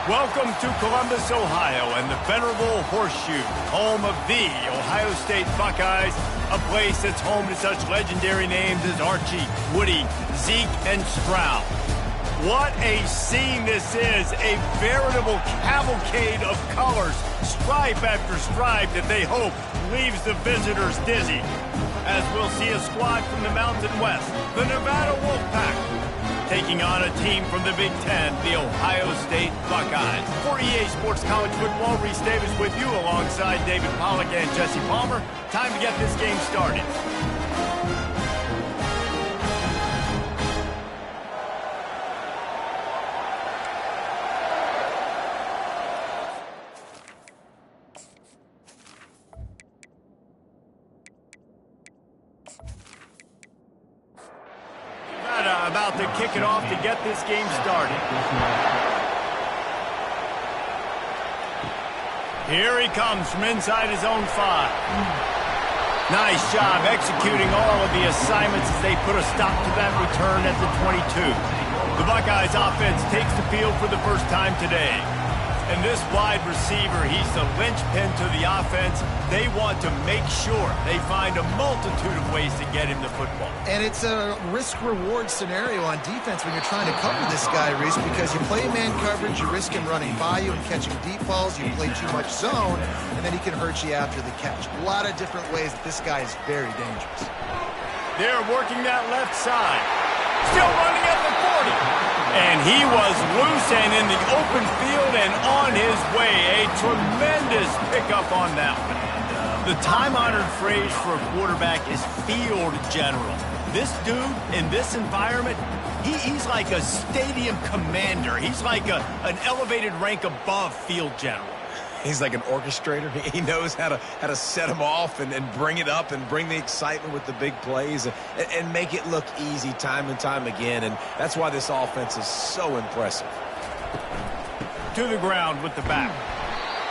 Welcome to Columbus, Ohio, and the venerable Horseshoe, home of the Ohio State Buckeyes, a place that's home to such legendary names as Archie, Woody, Zeke, and Stroud. What a scene this is, a veritable cavalcade of colors, stripe after stripe that they hope leaves the visitors dizzy. As we'll see a squad from the Mountain West, the Nevada Wolfpack, taking on a team from the Big Ten, the Ohio State Buckeyes. For EA Sports College Football, Reese Davis with you alongside David Pollack and Jesse Palmer. Time to get this game started. About to kick it off to get this game started. Here he comes from inside his own 5. Nice job executing all of the assignments as they put a stop to that return at the 22. The Buckeyes offense takes the field for the first time today. And this wide receiver, he's the linchpin to the offense. They want to make sure they find a multitude of ways to get him the football. And it's a risk-reward scenario on defense when you're trying to cover this guy, Reese, because you play man coverage, you risk him running by you and catching deep balls, you play too much zone, and then he can hurt you after the catch. A lot of different ways that this guy is very dangerous. They're working that left side. Still running at the 40. And he was loose and in the open field and on his way. A tremendous pickup on that one. The time-honored phrase for a quarterback is field general. This dude, in this environment, he's like a stadium commander. He's like an elevated rank above field general. He's like an orchestrator. He knows how to set them off and bring it up and bring the excitement with the big plays and make it look easy time and time again. And that's why this offense is so impressive. To the ground with the back.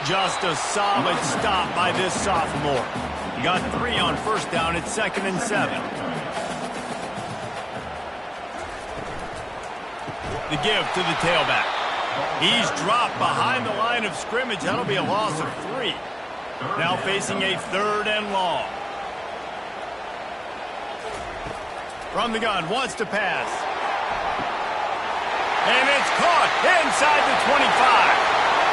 Just a solid stop by this sophomore. Got 3 on first down. It's 2nd and 7. The give to the tailback. He's dropped behind the line of scrimmage. That'll be a loss of 3. Now facing a 3rd and long. From the gun, wants to pass. And it's caught inside the 25.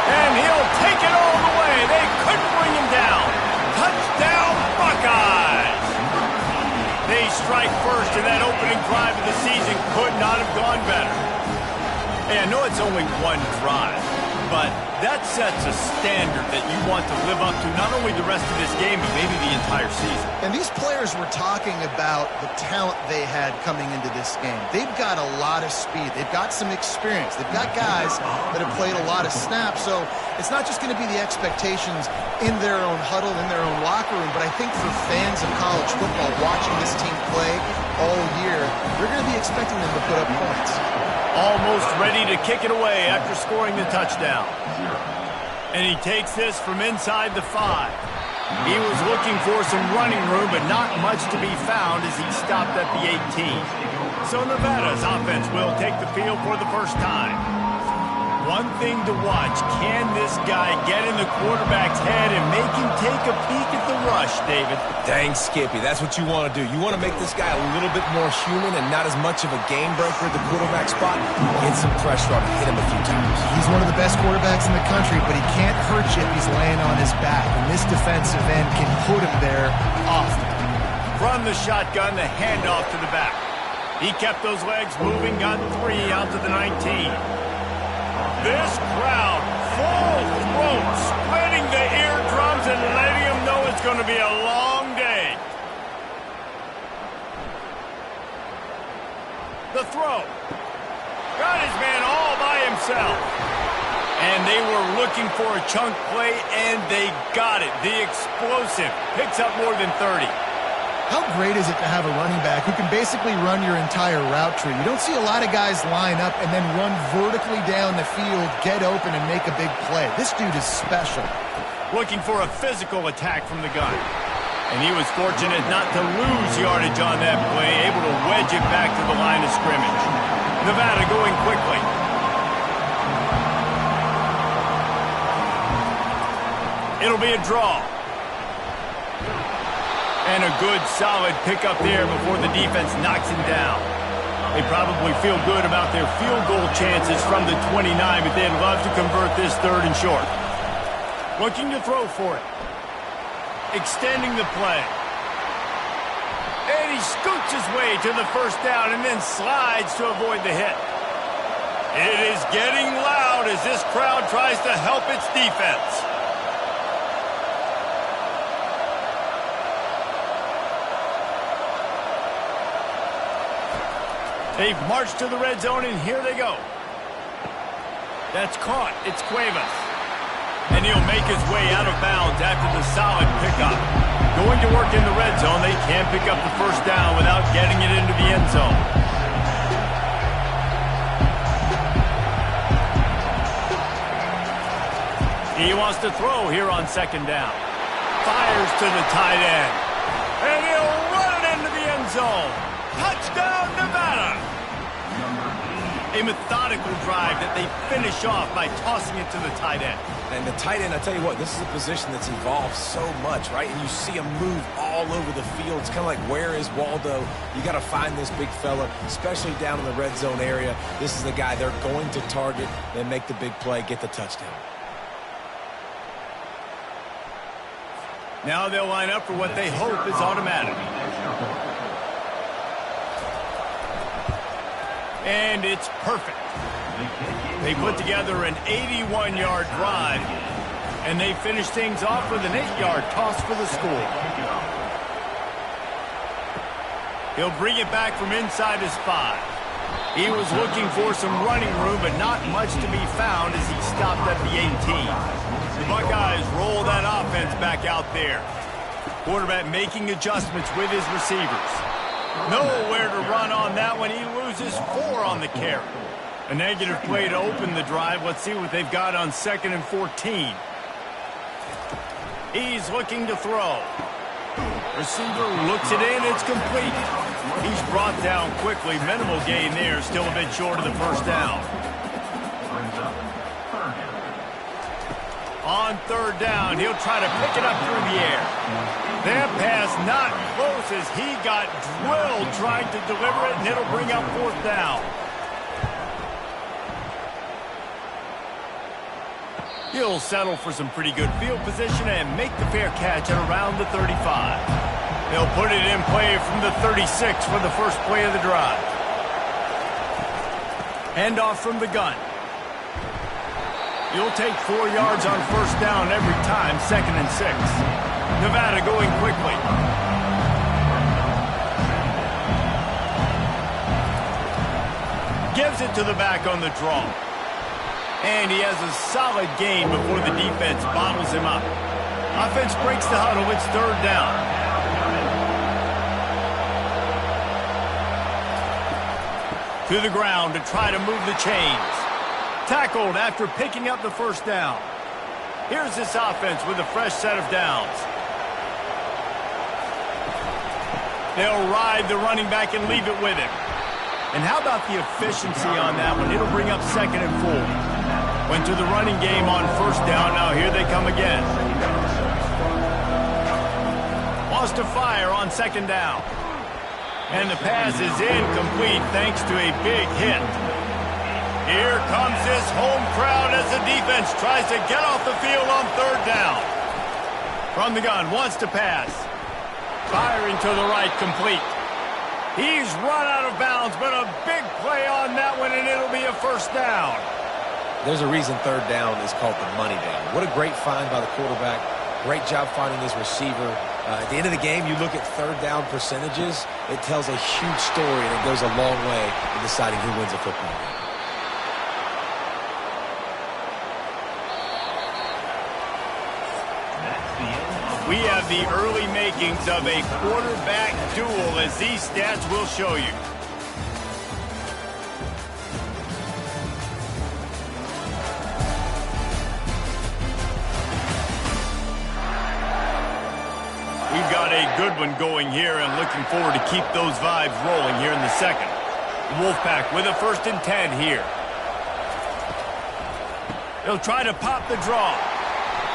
And he'll take it all the way. They couldn't bring him down. Touchdown, Buckeyes! They strike first, and that opening drive of the season could not have gone better. Hey, I know it's only one drive, but that sets a standard that you want to live up to not only the rest of this game, but maybe the entire season. And these players were talking about the talent they had coming into this game. They've got a lot of speed. They've got some experience. They've got guys that have played a lot of snaps, so it's not just going to be the expectations in their own huddle, in their own locker room, but I think for fans of college football watching this team play all year, they're going to be expecting them to put up points. Almost ready to kick it away after scoring the touchdown. And he takes this from inside the 5. He was looking for some running room, but not much to be found as he stopped at the 18. So Nevada's offense will take the field for the first time. One thing to watch, can this guy get in the quarterback's head and make him take a peek at the rush, David? Dang, Skippy, that's what you want to do. You want to make this guy a little bit more human and not as much of a game breaker at the quarterback spot. Get some pressure on him, hit him a few times. He's one of the best quarterbacks in the country, but he can't hurt you if he's laying on his back. And this defensive end can put him there often. From the shotgun, the handoff to the back. He kept those legs moving, got 3 out to the 19. This crowd, full throat, splitting the eardrums and letting them know it's going to be a long day. The throw. Got his man all by himself. And they were looking for a chunk play, and they got it. The explosive picks up more than 30. How great is it to have a running back who can basically run your entire route tree? You don't see a lot of guys line up and then run vertically down the field, get open, and make a big play. This dude is special. Looking for a physical attack from the gun. And he was fortunate not to lose yardage on that play, able to wedge it back to the line of scrimmage. Nevada going quickly. It'll be a draw. And a good, solid pickup there before the defense knocks him down. They probably feel good about their field goal chances from the 29, but they'd love to convert this 3rd and short. Looking to throw for it. Extending the play. And he scoots his way to the 1st down and then slides to avoid the hit. It is getting loud as this crowd tries to help its defense. They've marched to the red zone, and here they go. That's caught. It's Cuevas. And he'll make his way out of bounds after the solid pickup. Going to work in the red zone, they can't pick up the 1st down without getting it into the end zone. He wants to throw here on 2nd down. Fires to the tight end. And he'll run it into the end zone. Touchdown, Nevada! A methodical drive that they finish off by tossing it to the tight end. And the tight end, I tell you what, this is a position that's evolved so much, right? And you see him move all over the field. It's kind of like, where is Waldo? You got to find this big fella, especially down in the red zone area. This is the guy they're going to target and make the big play, get the touchdown. Now they'll line up for what they hope is automatic. And it's perfect. They put together an 81-yard drive, and they finish things off with an 8-yard toss for the score. He'll bring it back from inside his 5. He was looking for some running room, but not much to be found as he stopped at the 18. The Buckeyes roll that offense back out there. Quarterback making adjustments with his receivers. Nowhere to run on that one. He loses 4 on the carry. A negative play to open the drive. Let's see what they've got on 2nd and 14. He's looking to throw. Receiver looks it in. It's complete. He's brought down quickly. Minimal gain there. Still a bit short of the 1st down. On 3rd down, he'll try to pick it up through the air. That pass not close as he got drilled trying to deliver it, and it'll bring up 4th down. He'll settle for some pretty good field position and make the fair catch at around the 35. They'll put it in play from the 36 for the first play of the drive. Handoff from the gun. You'll take 4 yards on 1st down every time, 2nd and 6. Nevada going quickly. Gives it to the back on the draw. And he has a solid gain before the defense bottles him up. Offense breaks the huddle. It's 3rd down. To the ground to try to move the chains. Tackled after picking up the 1st down. Here's this offense with a fresh set of downs. They'll ride the running back and leave it with him. And how about the efficiency on that one? It'll bring up 2nd and 4. Went to the running game on 1st down. Now here they come again. Wants to fire on 2nd down. And the pass is incomplete thanks to a big hit. Here comes this home crowd as the defense tries to get off the field on 3rd down. From the gun, wants to pass. Firing to the right, complete. He's run out of bounds, but a big play on that one, and it'll be a 1st down. There's a reason 3rd down is called the money down. What a great find by the quarterback. Great job finding his receiver. At the end of the game, you look at 3rd down percentages. It tells a huge story, and it goes a long way in deciding who wins a football game. We have the early makings of a quarterback duel, as these stats will show you. We've got a good one going here and looking forward to keep those vibes rolling here in the 2nd. Wolfpack with a 1st and 10 here. They'll try to pop the draw.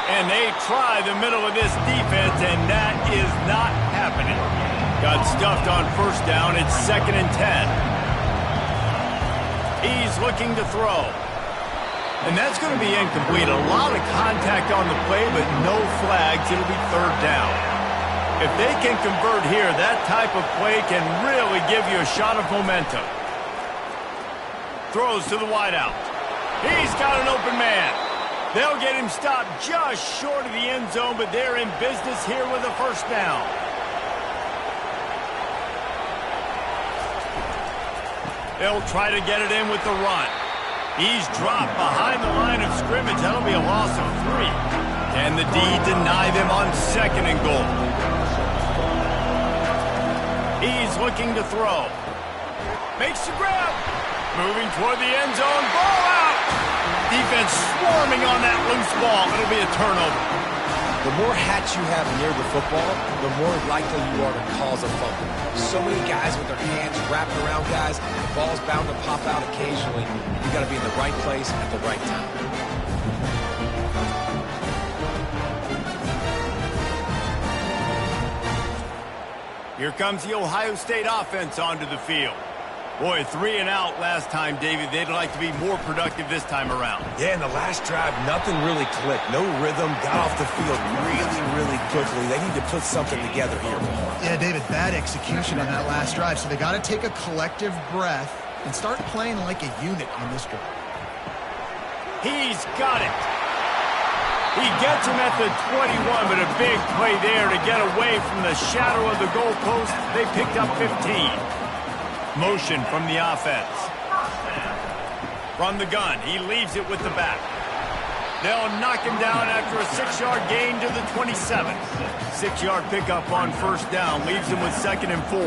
And they try the middle of this defense, and that is not happening. Got stuffed on first down. It's 2nd and 10. He's looking to throw. And that's going to be incomplete. A lot of contact on the play, but no flags. It'll be 3rd down. If they can convert here, that type of play can really give you a shot of momentum. Throws to the wideout. He's got an open man. They'll get him stopped just short of the end zone, but they're in business here with a first down. They'll try to get it in with the run. He's dropped behind the line of scrimmage. That'll be a loss of 3. And the D deny them on 2nd and goal. He's looking to throw. Makes the grab. Moving toward the end zone. Ball out. Defense swarming on that loose ball. It'll be a turnover. The more hats you have near the football, the more likely you are to cause a fumble. So many guys with their hands wrapped around guys, the ball's bound to pop out occasionally. You got to be in the right place at the right time. Here comes the Ohio State offense onto the field. Boy, 3 and out last time, David. They'd like to be more productive this time around. Yeah, in the last drive, nothing really clicked. No rhythm, got off the field really quickly. They need to put something together here. Yeah, David, bad execution on that last drive. So they got to take a collective breath and start playing like a unit on this drive. He's got it. He gets him at the 21, but a big play there to get away from the shadow of the goalpost. They picked up 15. Motion from the offense. From the gun, he leaves it with the back. They'll knock him down after a 6-yard gain to the 27. 6-yard pickup on first down leaves him with 2nd and 4.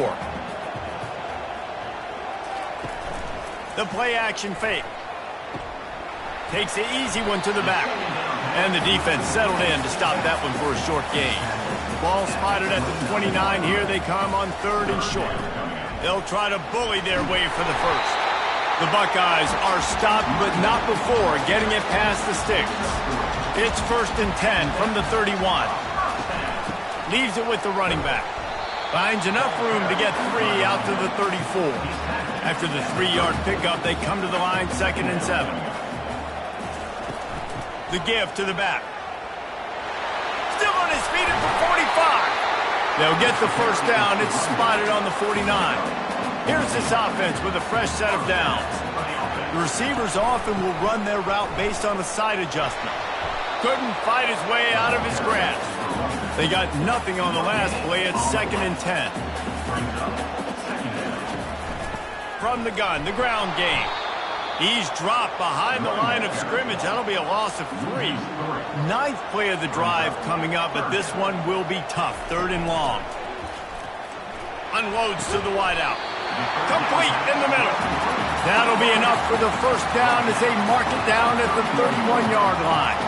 The play action fake. Takes the easy one to the back. And the defense settled in to stop that one for a short gain. Ball spotted at the 29. Here they come on 3rd and short. They'll try to bully their way for the first. The Buckeyes are stopped, but not before getting it past the sticks. It's 1st and 10 from the 31. Leaves it with the running back. Finds enough room to get 3 out to the 34. After the 3-yard pickup, they come to the line 2nd and 7. The give to the back. Still on his feet at the 45. They'll get the first down. It's spotted on the 49. Here's this offense with a fresh set of downs. The receivers often will run their route based on a side adjustment. Couldn't fight his way out of his grasp. They got nothing on the last play. It's 2nd and 10. From the gun, the ground game. He's dropped behind the line of scrimmage. That'll be a loss of 3. 9th play of the drive coming up, but this one will be tough. 3rd and long. Unloads to the wideout. Complete in the middle. That'll be enough for the first down as they mark it down at the 31-yard line.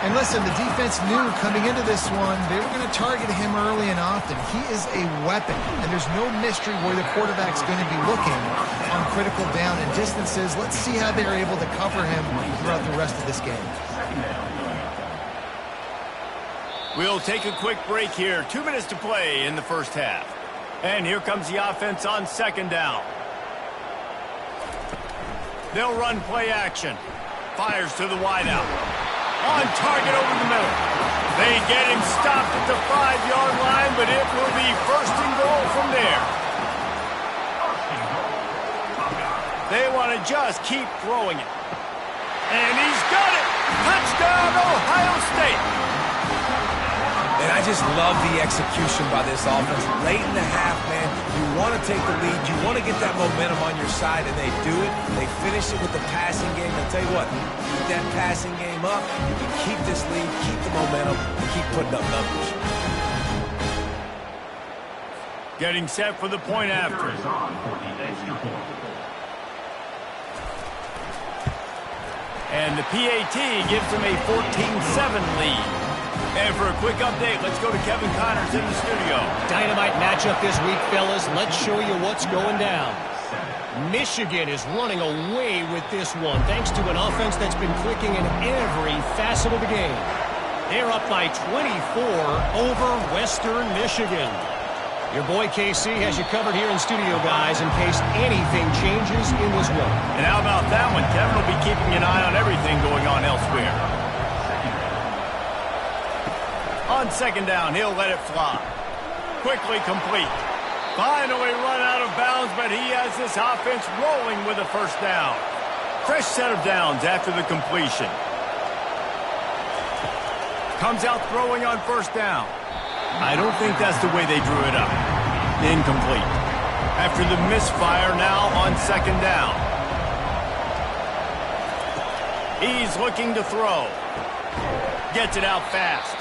And listen, the defense knew coming into this one, they were going to target him early and often. He is a weapon, and there's no mystery where the quarterback's going to be looking on critical down and distances. Let's see how they're able to cover him throughout the rest of this game. We'll take a quick break here. 2 minutes to play in the first half. And here comes the offense on 2nd down. They'll run play action. Fires to the wideout. On target over the middle. They get him stopped at the 5-yard line, but it will be 1st and goal from there. They want to just keep throwing it. And he's got it. Touchdown, Ohio State. And I just love the execution by this offense. Late in the half, man, you want to take the lead. You want to get that momentum on your side, and they do it. They finish it with the passing game. I'll tell you what, keep that passing game up. You can keep this lead, keep the momentum, and keep putting up numbers. Getting set for the point after. And the PAT gives them a 14-7 lead. And for a quick update, let's go to Kevin Connors in the studio. Dynamite matchup this week, fellas. Let's show you what's going down. Michigan is running away with this one, thanks to an offense that's been clicking in every facet of the game. They're up by 24 over Western Michigan. Your boy KC has you covered here in studio, guys, in case anything changes in this one. And how about that one? Kevin will be keeping an eye on everything going on elsewhere. On second down, he'll let it fly. Quickly complete. Finally run out of bounds, but he has this offense rolling with a first down. Fresh set of downs after the completion. Comes out throwing on first down. I don't think that's the way they drew it up. Incomplete. After the misfire, now on second down. He's looking to throw. Gets it out fast.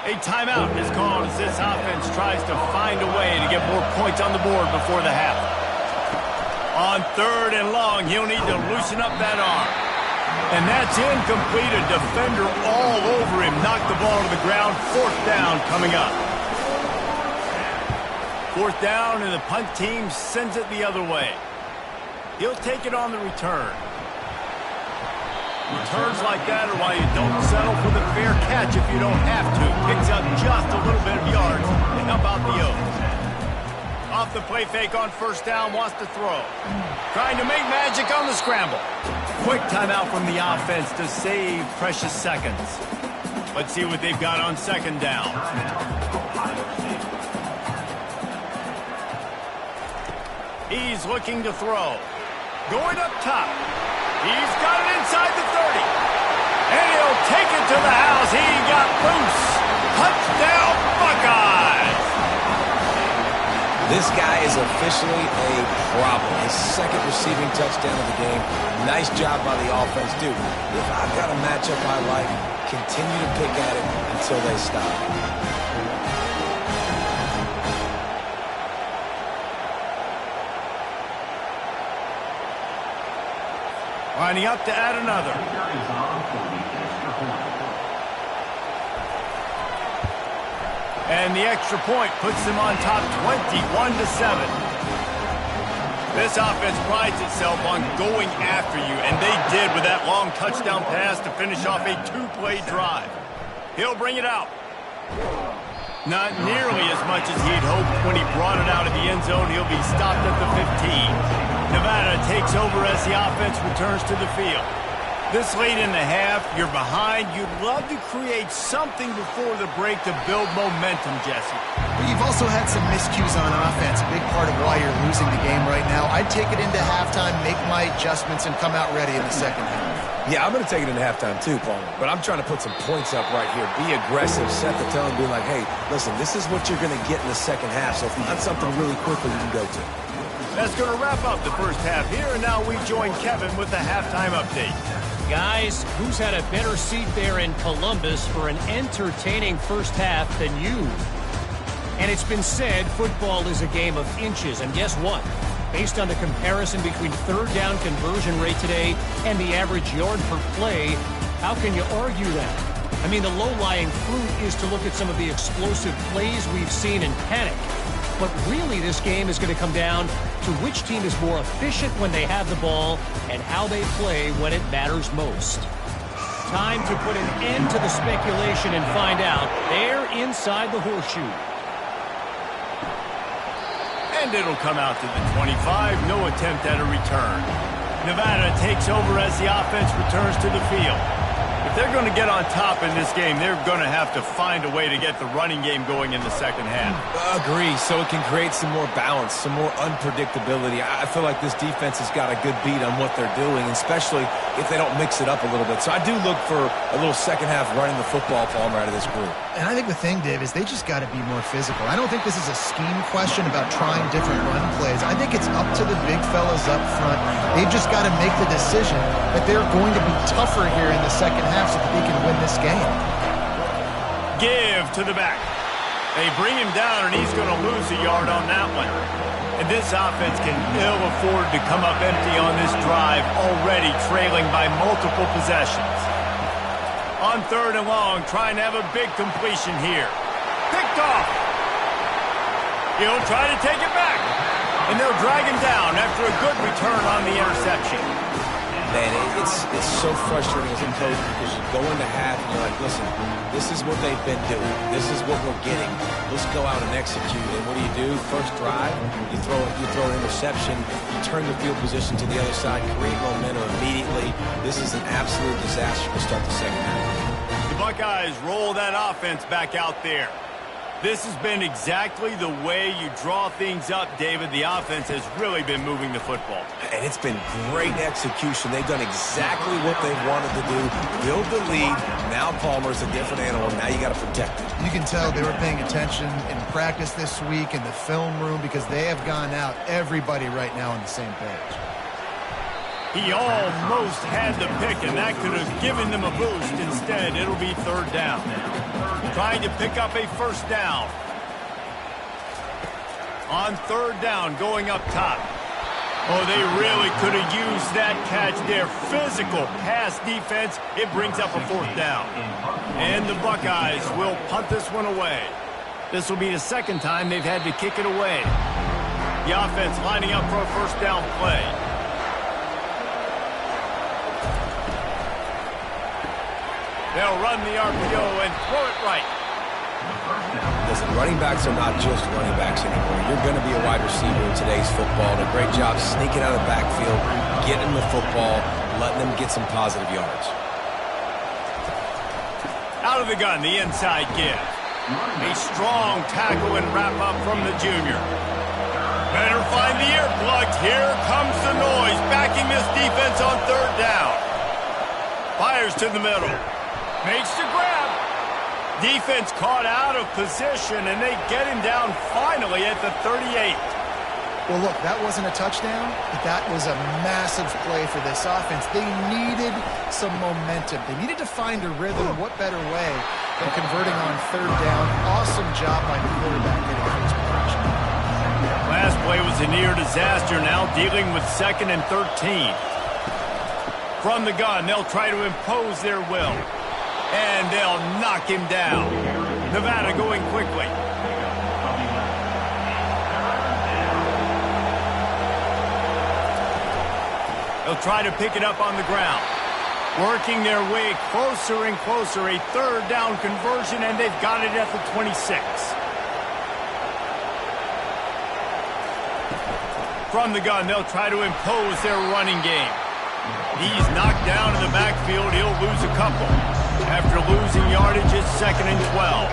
A timeout is called as this offense tries to find a way to get more points on the board before the half. On third and long, he'll need to loosen up that arm. And that's incomplete. A defender all over him. Knocked the ball to the ground. Fourth down coming up. Fourth down, and the punt team sends it the other way. He'll take it on the return. Returns like that are why you don't settle for the fair catch if you don't have to. Picks up just a little bit of yards to help out the O's. Off the play fake on first down, wants to throw. Trying to make magic on the scramble. Quick timeout from the offense to save precious seconds. Let's see what they've got on second down. He's looking to throw. Going up top. He's got it inside the 30. And he'll take it to the house. He got loose. Touchdown, Buckeyes. This guy is officially a problem. His second receiving touchdown of the game. Nice job by the offense, dude. If I've got a matchup I like, continue to pick at it until they stop. Lining up to add another. And the extra point puts them on top 21-7. This offense prides itself on going after you, and they did with that long touchdown pass to finish off a two-play drive. He'll bring it out. Not nearly as much as he'd hoped when he brought it out of the end zone. He'll be stopped at the 15. Nevada takes over as the offense returns to the field. This late in the half, you're behind. You'd love to create something before the break to build momentum, Jesse. But you've also had some miscues on offense, a big part of why you're losing the game right now. I'd take it into halftime, make my adjustments, and come out ready in the second half. Yeah, I'm going to take it into halftime too, Paul. But I'm trying to put some points up right here. Be aggressive, set the tone, be like, hey, listen, this is what you're going to get in the second half. So find something really quickly you can go to. That's going to wrap up the first half here, and now we join Kevin with the halftime update. Guys, who's had a better seat there in Columbus for an entertaining first half than you? And it's been said football is a game of inches, and guess what? Based on the comparison between third down conversion rate today and the average yard per play, how can you argue that? I mean, the low-lying fruit is to look at some of the explosive plays we've seen in panic. But really, this game is going to come down to which team is more efficient when they have the ball and how they play when it matters most. Time to put an end to the speculation and find out. They're inside the horseshoe. And it'll come out to the 25. No attempt at a return. Nevada takes over as the offense returns to the field. If they're going to get on top in this game, they're going to have to find a way to get the running game going in the second half. Agree, so it can create some more balance, some more unpredictability. I feel like this defense has got a good beat on what they're doing, especially if they don't mix it up a little bit. So I do look for a little second half running the football, Palmer, out of this group. And I think the thing, Dave, is they just got to be more physical. I don't think this is a scheme question about trying different run plays. I think it's up to the big fellas up front. They've just got to make the decision that they're going to be tougher here in the second half so that they can win this game. Give to the back. They bring him down, and he's going to lose a yard on that one. And this offense can ill afford to come up empty on this drive, already trailing by multiple possessions. On third and long, trying to have a big completion here. Picked off. He'll try to take it back. And they'll drag him down after a good return on the interception. Man, it's so frustrating as a coach because you go into half and you're like, listen, this is what they've been doing. This is what we're getting. Let's go out and execute. And what do? First drive, you throw an interception, you turn the field position to the other side, create momentum immediately. This is an absolute disaster to start the second half. The Buckeyes roll that offense back out there. This has been exactly the way you draw things up, David. The offense has really been moving the football. And it's been great execution. They've done exactly what they wanted to do. Build the lead. Now Palmer's a different animal. Now you got to protect it. You can tell they were paying attention in practice this week in the film room because they have gone out, everybody right now on the same page. He almost had the pick, and that could have given them a boost. Instead, it'll be third down. Trying to pick up a first down. On third down, going up top. Oh, they really could have used that catch there. Physical pass defense. It brings up a fourth down. And the Buckeyes will punt this one away. This will be the second time they've had to kick it away. The offense lining up for a first down play. They'll run the RPO and throw it right. Listen, running backs are not just running backs anymore. You're going to be a wide receiver in today's football. A great job sneaking out of the backfield, getting the football, letting them get some positive yards. Out of the gun, the inside give. A strong tackle and wrap up from the junior. Better find the earplugs. Here comes the noise, backing this defense on third down. Fires to the middle. Makes the grab. Defense caught out of position, and they get him down finally at the 38. Well, look, that wasn't a touchdown, but that was a massive play for this offense. They needed some momentum. They needed to find a rhythm. What better way than converting on third down? Awesome job by the quarterback getting his position. Last play was a near disaster, now dealing with 2nd and 13. From the gun, they'll try to impose their will. And they'll knock him down. Nevada going quickly. They'll try to pick it up on the ground. Working their way closer and closer. A third down conversion, and they've got it at the 26. From the gun, they'll try to impose their running game. He's knocked down in the backfield. He'll lose a couple. After losing yardage, it's 2nd and 12.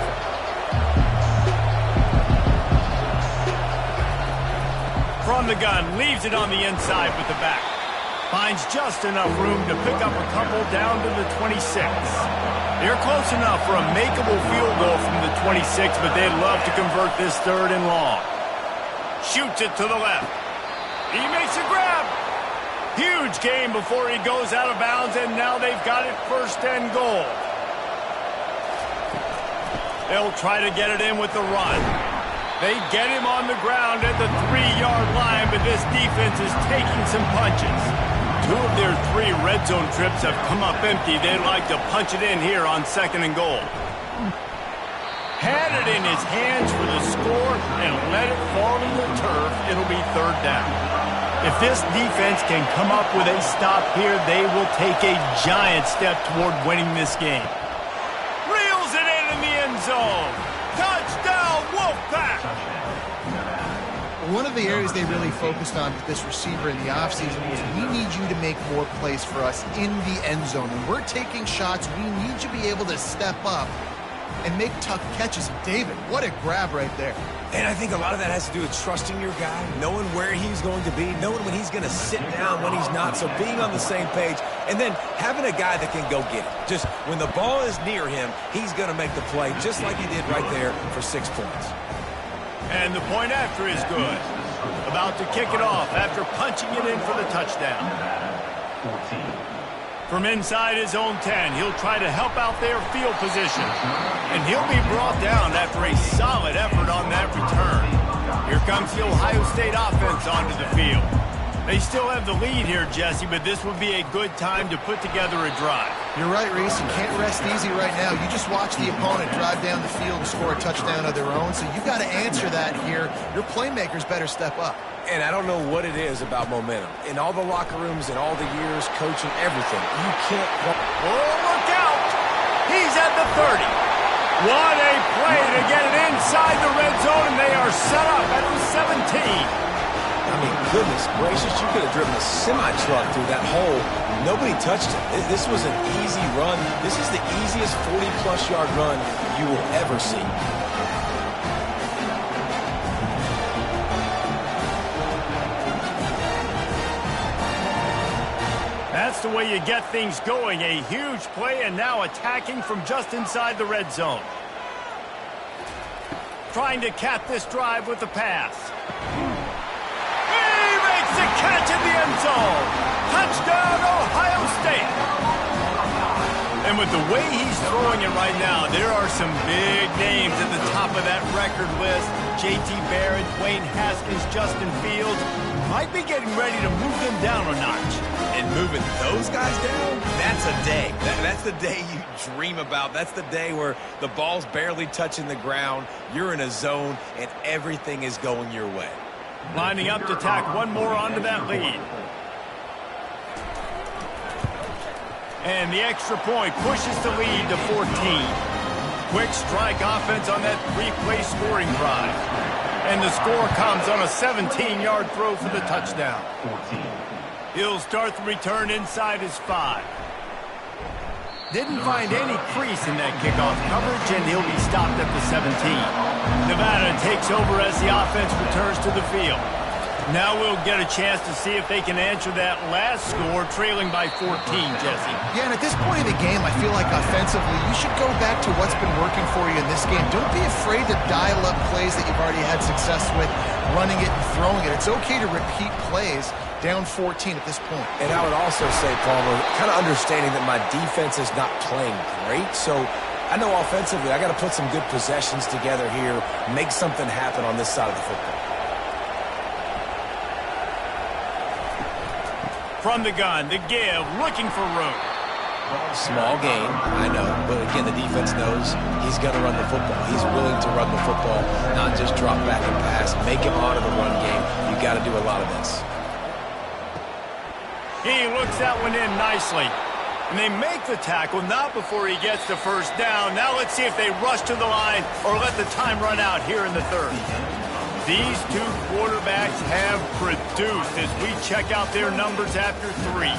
From the gun, leaves it on the inside with the back. Finds just enough room to pick up a couple down to the 26. They're close enough for a makeable field goal from the 26, but they'd love to convert this third and long. Shoots it to the left. He makes a grab. Huge gain before he goes out of bounds, and now they've got it 1st and goal. They'll try to get it in with the run. They get him on the ground at the 3-yard line, but this defense is taking some punches. 2 of their 3 red zone trips have come up empty. They'd like to punch it in here on 2nd and goal. Had it in his hands for the score and let it fall to the turf, it'll be third down. If this defense can come up with a stop here, they will take a giant step toward winning this game. Reels it in the end zone. Touchdown, Wolfpack! One of the areas they really focused on with this receiver in the offseason was we need you to make more plays for us in the end zone. When we're taking shots, we need you to be able to step up and make tough catches. David, what a grab right there. And I think a lot of that has to do with trusting your guy, knowing where he's going to be, knowing when he's going to sit down, when he's not. So being on the same page, and then having a guy that can go get it. Just when the ball is near him, he's going to make the play, just like he did right there for 6 points. And the point after is good. About to kick it off after punching it in for the touchdown. From inside his own 10, he'll try to help out their field position. And he'll be brought down after a solid effort on that return. Here comes the Ohio State offense onto the field. They still have the lead here, Jesse, but this would be a good time to put together a drive. You're right, Reese. You can't rest easy right now. You just watch the opponent drive down the field and score a touchdown of their own, so you've got to answer that here. Your playmakers better step up. And I don't know what it is about momentum. In all the locker rooms, in all the years, coaching, everything, you can't... Oh, look out! He's at the 30. What a play to get it inside the red zone, and they are set up at the 17. I mean, goodness gracious, you could have driven a semi-truck through that hole. Nobody touched it. This was an easy run. This is the easiest 40-plus yard run you will ever see. That's the way you get things going. A huge play, and now attacking from just inside the red zone. Trying to cap this drive with the pass. He makes the catch in the end zone. Touchdown, Ohio State. And with the way he's throwing it right now, there are some big names at the top of that record list. J.T. Barrett, Dwayne Haskins, Justin Fields. Might be getting ready to move them down a notch. And moving those guys down, that's a day. That's the day you dream about. That's the day where the ball's barely touching the ground, you're in a zone, and everything is going your way. Lining up to tack one more onto that lead. And the extra point pushes the lead to 14. Quick strike offense on that three-play scoring drive. And the score comes on a 17-yard throw for the touchdown. He'll start the return inside his 5. Didn't find any crease in that kickoff coverage, and he'll be stopped at the 17. Nevada takes over as the offense returns to the field. Now we'll get a chance to see if they can answer that last score, trailing by 14, Jesse. Yeah, and at this point of the game, I feel like offensively, you should go back to what's been working for you in this game. Don't be afraid to dial up plays that you've already had success with, running it and throwing it. It's okay to repeat plays down 14 at this point. And I would also say, Palmer, kind of understanding that my defense is not playing great, so I know offensively I got to put some good possessions together here, make something happen on this side of the football. From the gun, the give, looking for room. Small gain, I know, but again, the defense knows he's going to run the football. He's willing to run the football, not just drop back and pass, make him honor the run game. You got to do a lot of this. He looks that one in nicely. And they make the tackle, not before he gets the first down. Now let's see if they rush to the line or let the time run out here in the third. These two quarterbacks have produced as we check out their numbers after 3.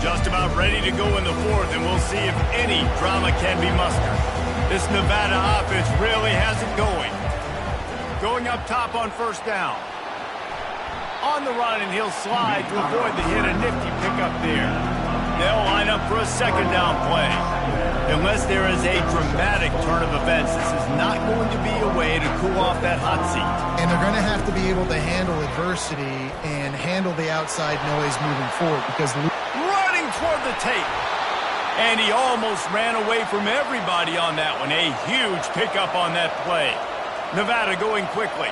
Just about ready to go in the fourth, and we'll see if any drama can be mustered. This Nevada offense really has it going. Going up top on first down. On the run, and he'll slide to avoid the hit. A nifty pickup there. They'll line up for a second down play. Unless there is a dramatic turn of events, this is not going to be a way to cool off that hot seat. And they're going to have to be able to handle adversity and handle the outside noise moving forward because... Running toward the tape. And he almost ran away from everybody on that one. A huge pickup on that play. Nevada going quickly.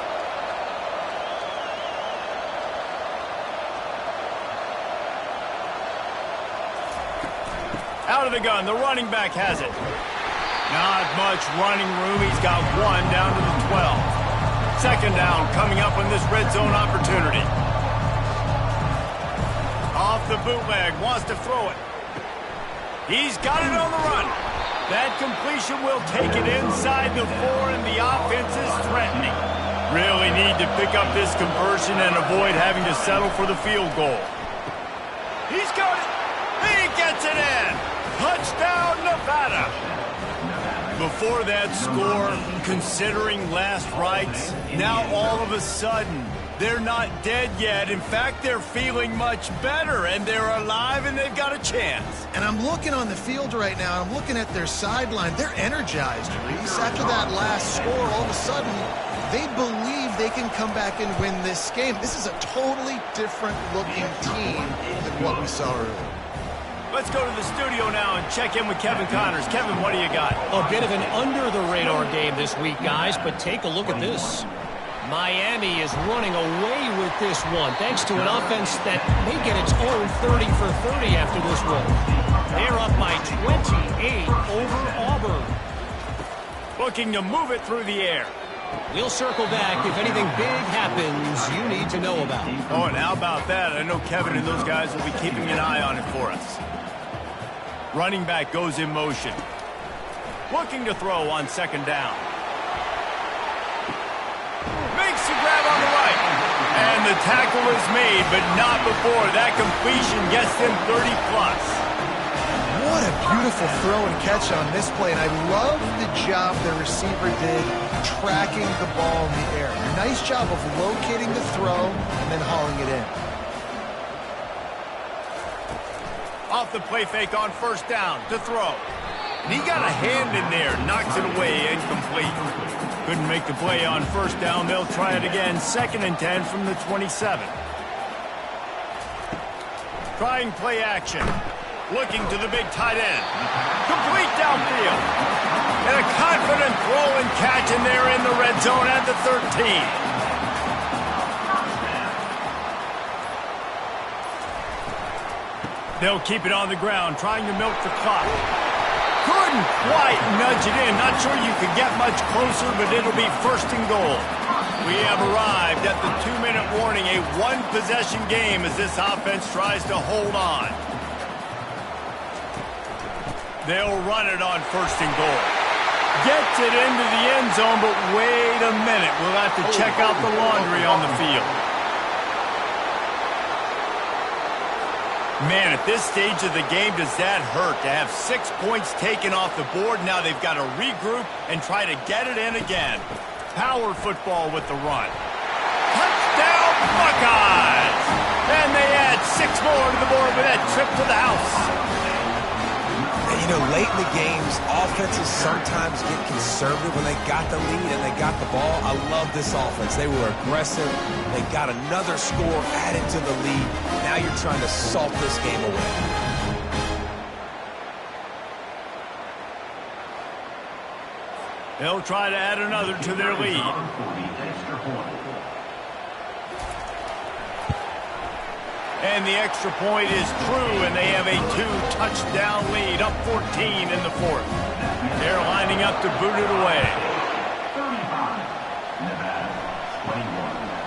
Out of the gun, the running back has it. Not much running room. He's got one down to the 12. Second down coming up on this red zone opportunity. Off the bootleg, wants to throw it. He's got it on the run. That completion will take it inside the 4, and the offense is threatening. Really need to pick up this conversion and avoid having to settle for the field goal. He's got it. He gets it in. Touchdown, Nevada. Before that score, considering last rites, now all of a sudden, they're not dead yet. In fact, they're feeling much better, and they're alive, and they've got a chance. And I'm looking on the field right now, and I'm looking at their sideline. They're energized, Reese. After that last score, all of a sudden, they believe they can come back and win this game. This is a totally different-looking team than what we saw earlier. Let's go to the studio now and check in with Kevin Connors. Kevin, what do you got? A bit of an under-the-radar game this week, guys, but take a look at this. Miami is running away with this one, thanks to an offense that may get its own 30 for 30 after this one. They're up by 28 over Auburn. Looking to move it through the air. We'll circle back if anything big happens you need to know about. Oh, and how about that? I know Kevin and those guys will be keeping an eye on it for us. Running back goes in motion. Looking to throw on second down. Makes the grab on the right. And the tackle is made, but not before that completion gets them 30+. What a beautiful throw and catch on this play, and I love the job the receiver did tracking the ball in the air. Nice job of locating the throw and then hauling it in. Off the play fake on first down to throw. And he got a hand in there, knocks it away, incomplete. Couldn't make the play on first down. They'll try it again, 2nd and 10 from the 27. Trying play action. Looking to the big tight end. Complete downfield. And a confident throw and catch, and they're in the red zone at the 13. They'll keep it on the ground, trying to milk the clock. Couldn't quite nudge it in. Not sure you could get much closer, but it'll be 1st and goal. We have arrived at the 2-minute warning, a one-possession game as this offense tries to hold on. They'll run it on 1st and goal. Gets it into the end zone, but wait a minute. We'll have to check out the laundry on the field. Man, at this stage of the game, does that hurt to have 6 points taken off the board? Now they've got to regroup and try to get it in again. Power football with the run. Touchdown, Buckeyes! And they add 6 more to the board with that trip to the house. And, you know, late in the games, offenses sometimes get conservative when they got the lead and they got the ball. I love this offense. They were aggressive. They got another score added to the lead. Now you're trying to salt this game away. They'll try to add another to their lead. And the extra point is true, and they have a 2-touchdown lead, up 14 in the 4th. They're lining up to boot it away.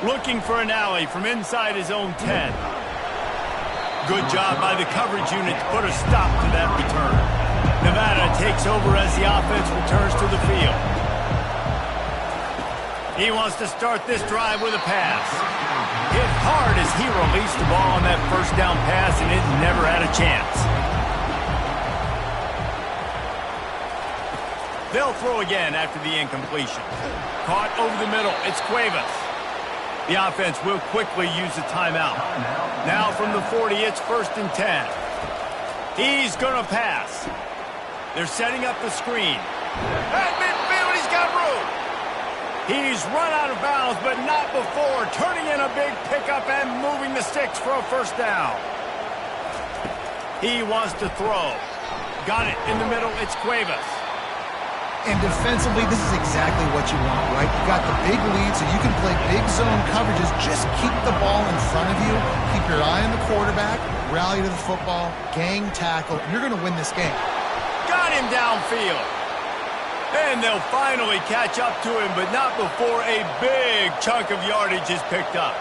Looking for an alley from inside his own 10. Good job by the coverage unit to put a stop to that return. Nevada takes over as the offense returns to the field. He wants to start this drive with a pass. Hit hard as he released the ball on that first down pass, and it never had a chance. They'll throw again after the incompletion. Caught over the middle. It's Cuevas. The offense will quickly use the timeout. Now from the 40, it's 1st and 10. He's going to pass. They're setting up the screen. At midfield, he's got room. He's run out of bounds, but not before turning in a big pickup and moving the sticks for a first down. He wants to throw. Got it in the middle. It's Cuevas. And defensively, this is exactly what you want, right? You got the big lead, so you can play big zone coverages. Just keep the ball in front of you. Keep your eye on the quarterback. Rally to the football. Gang tackle. You're going to win this game. Got him downfield. And they'll finally catch up to him, but not before a big chunk of yardage is picked up.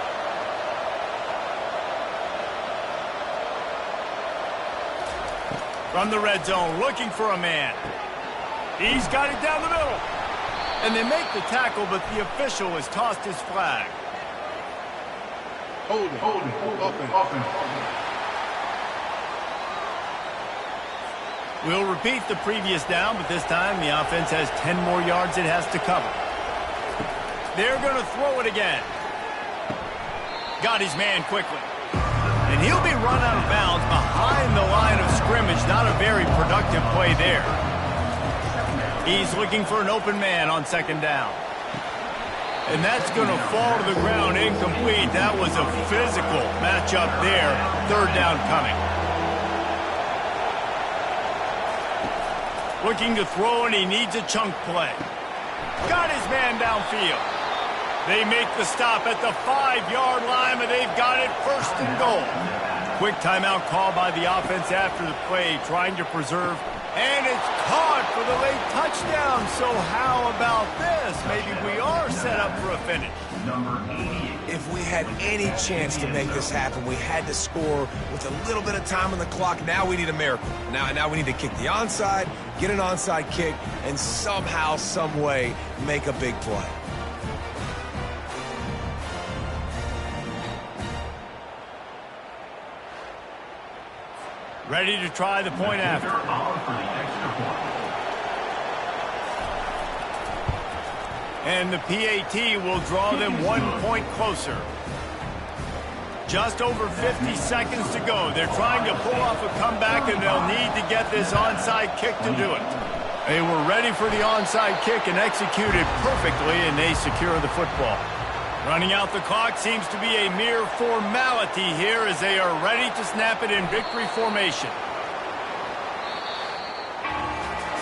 From the red zone, looking for a man. He's got it down the middle. And they make the tackle, but the official has tossed his flag. Hold it, open. We'll repeat the previous down, but this time the offense has 10 more yards it has to cover. They're going to throw it again. Got his man quickly. And he'll be run out of bounds behind the line of scrimmage. Not a very productive play there. He's looking for an open man on second down. And that's going to fall to the ground incomplete. That was a physical matchup there. Third down coming. Looking to throw, and he needs a chunk play. Got his man downfield. They make the stop at the 5-yard line, and they've got it 1st and goal. Quick timeout call by the offense after the play, trying to preserve. And it's caught for the late touchdown. So how about this? Maybe we are set up for a finish. If we had any chance to make this happen, we had to score with a little bit of time on the clock. Now we need a miracle. Now we need to kick the onside, get an onside kick, and somehow, some way, make a big play. Ready to try the point after. And the PAT will draw them 1 point closer. Just over 50 seconds to go. They're trying to pull off a comeback, and they'll need to get this onside kick to do it. They were ready for the onside kick and executed perfectly, and they secure the football. Running out the clock seems to be a mere formality here as they are ready to snap it in victory formation.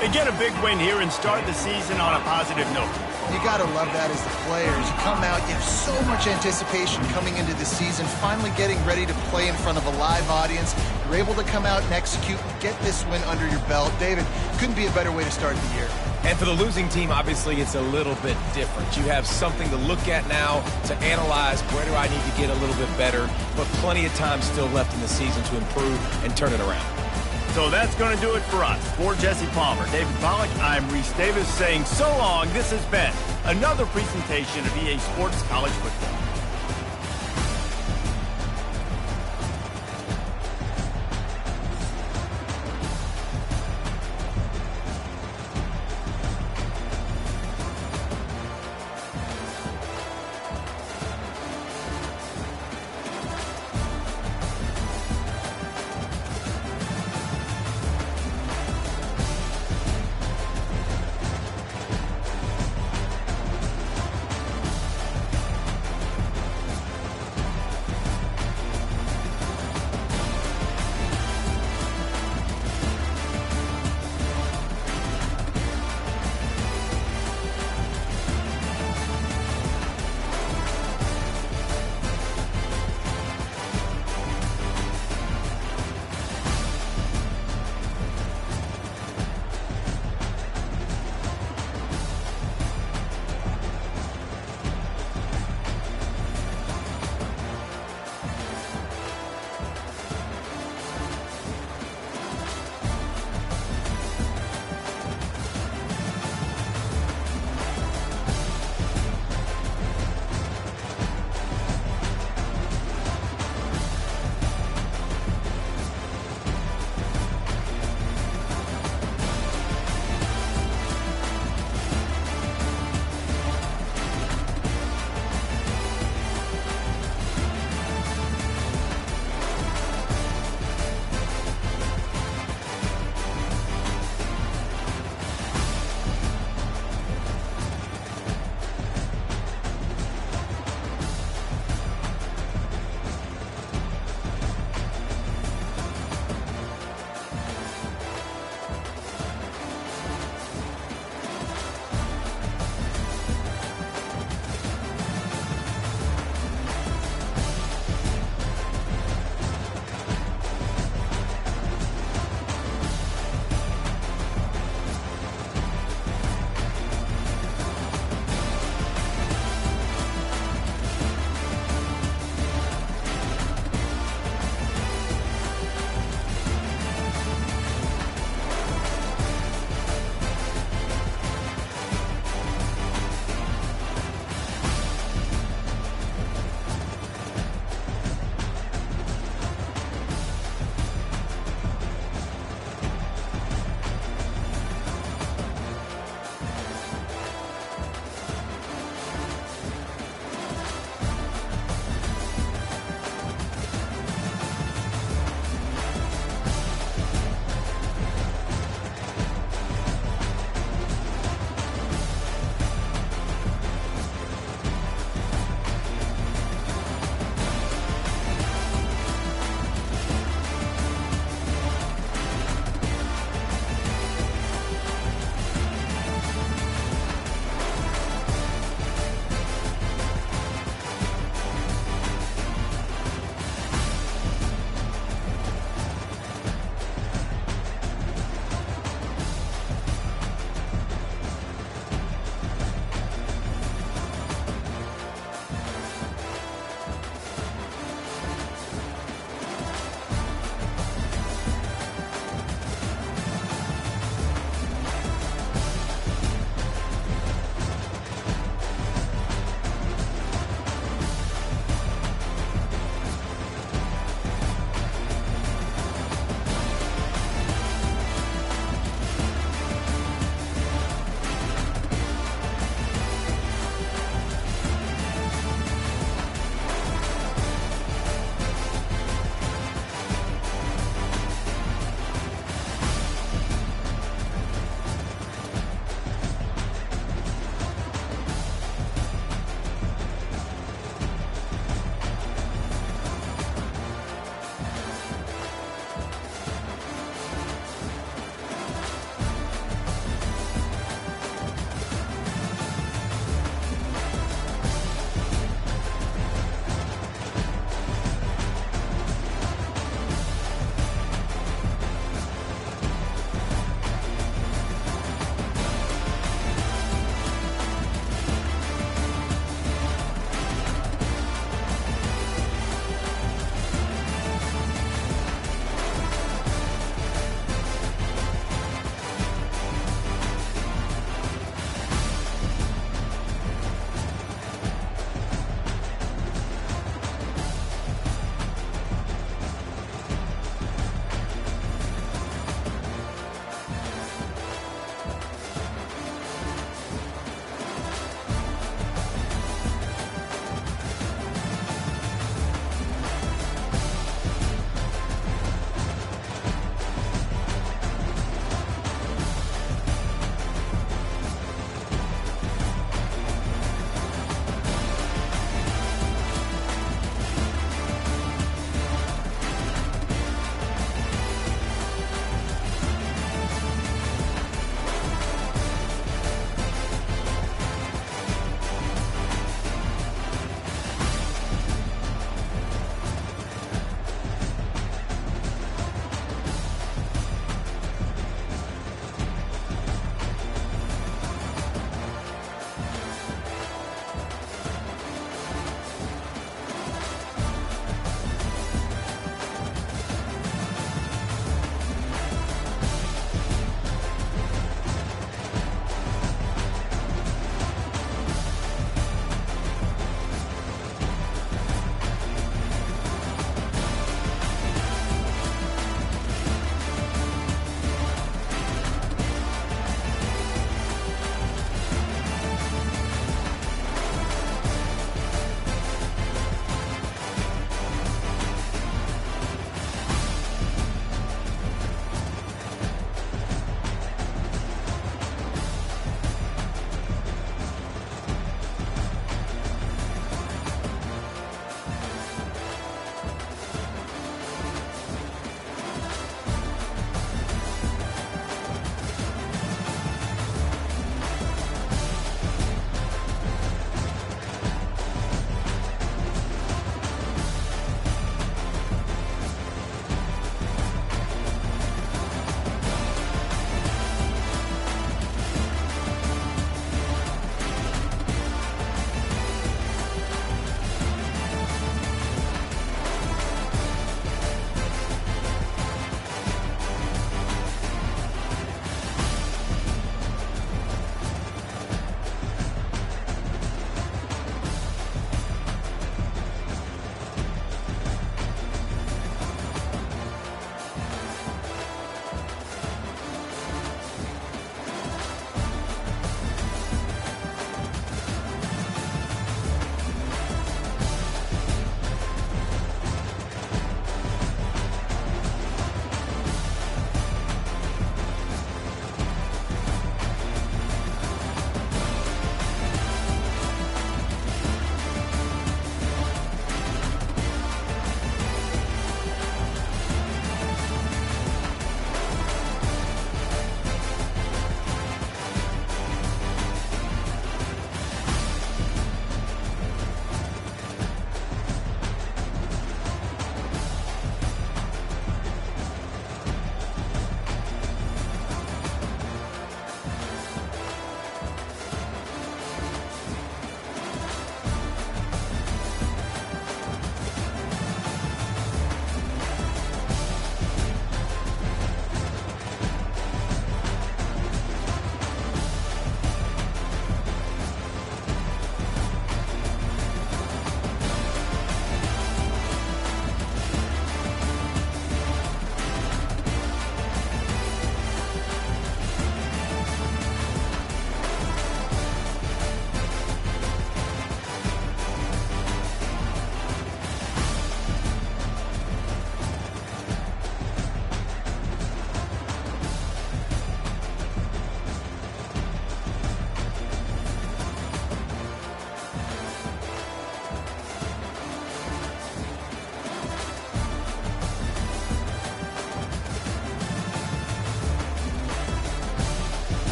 They get a big win here and start the season on a positive note. You got to love that as the players. You come out, you have so much anticipation coming into the season, finally getting ready to play in front of a live audience. You're able to come out and execute and get this win under your belt. David, couldn't be a better way to start the year. And for the losing team, obviously, it's a little bit different. You have something to look at now, to analyze where do I need to get a little bit better, but plenty of time still left in the season to improve and turn it around. So that's going to do it for us. For Jesse Palmer, David Pollack, I'm Reese Davis saying so long. This has been another presentation of EA Sports College Football.